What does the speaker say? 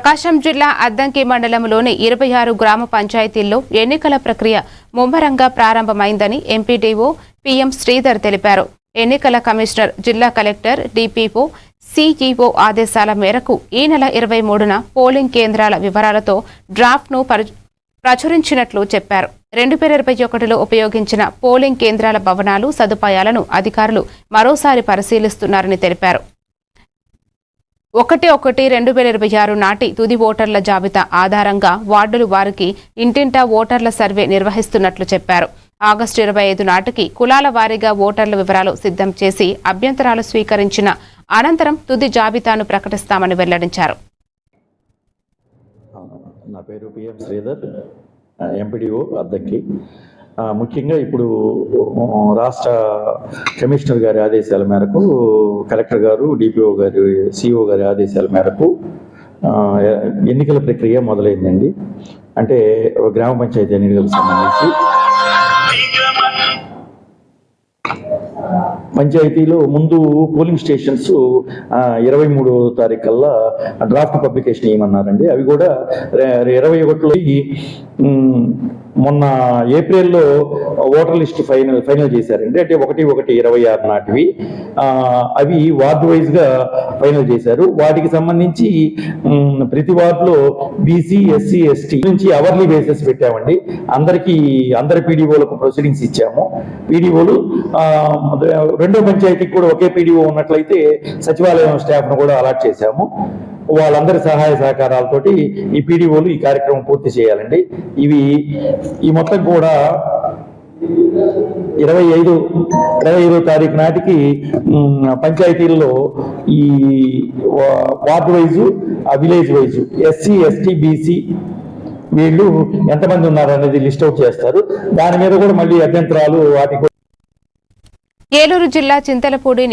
ప్రకాశం జిల్లా అద్దంకి మండలంలోని 26 గ్రామ పంచాయతీల్లో ఎన్నికల ప్రక్రియ ముమ్మరంగా ప్రారంభమైందని ఎంపీడీఓ పీఎం శ్రీధర్ తెలిపారు. ఎన్నికల కమిషనర్, జిల్లా కలెక్టర్, డిపిఓ, సిఈఓ ఆదేశాల మేరకు ఈ నెల 23న పోలింగ్ కేంద్రాల వివరాలతో డ్రాఫ్ట్ను ప్రచురించినట్లు చెప్పారు. 2021లో ఉపయోగించిన పోలింగ్ కేంద్రాల భవనాలు, సదుపాయాలను అధికారులు మరోసారి పరిశీలిస్తున్నారని తెలిపారు. 1/1/2026 నాటి తుది ఓటర్ల జాబితా ఆధారంగా వార్డులు వారికి ఇంటింటా ఓటర్ల సర్వే నిర్వహిస్తున్నట్లు చెప్పారు. ఆగస్టు 25 నాటికి కులాల వారీగా ఓటర్ల వివరాలు సిద్ధం చేసి అభ్యంతరాలు స్వీకరించిన అనంతరం తుది జాబితాను ప్రకటిస్తామని వెల్లడించారు. నా పేరు పిఎం శ్రీధర్, ఎంపీడీఓ అద్దంకి. ముఖ్యంగా ఇప్పుడు రాష్ట్ర కమిషనర్ గారి ఆదేశాల మేరకు, కలెక్టర్ గారు, డిపిఓ గారి, సిఓ గారి ఆదేశాల మేరకు ఎన్నికల ప్రక్రియ మొదలైందండి. అంటే గ్రామ పంచాయతీ ఎన్నికలకు సంబంధించి పంచాయతీలో ముందు పోలింగ్ స్టేషన్స్ 23వ తారీఖు కల్లా డ్రాఫ్ట్ పబ్లికేషన్ ఏమన్నారండి. అవి కూడా 21లో మొన్న ఏప్రిల్లో ఓటర్ లిస్ట్ ఫైనల్ చేశారండి. అంటే 1/1/26 నాటివి అవి వార్డు వైజ్గా ఫైనల్ చేశారు. వాటికి సంబంధించి ప్రతి వార్డులో బీసీ, ఎస్సీ, ఎస్టీ నుంచి అవర్లీ బేసిస్ పెట్టామండి. అందరి పీడీఓలకు ప్రొసీడింగ్స్ ఇచ్చాము. పీడీఓలు రెండో పంచాయతీకి కూడా ఒకే పీడీఓ ఉన్నట్లయితే సచివాలయం స్టాఫ్ను కూడా అలాట్ చేశాము. వాళ్ళందరి సహాయ సహకారాలతోటి ఈ పీడీఓలు ఈ కార్యక్రమం పూర్తి చేయాలండి. ఈ మొత్తం కూడా 25వ తారీఖు నాటికి పంచాయతీల్లో ఈ ward wise, village wise, SC, ST, BC వీళ్ళు ఎంతమంది ఉన్నారు అనేది లిస్ట్ అవుట్ చేస్తారు. దాని మీద కూడా మళ్ళీ అభ్యంతరాలు వాటికి. ఏలూరు జిల్లా చింతలపూడి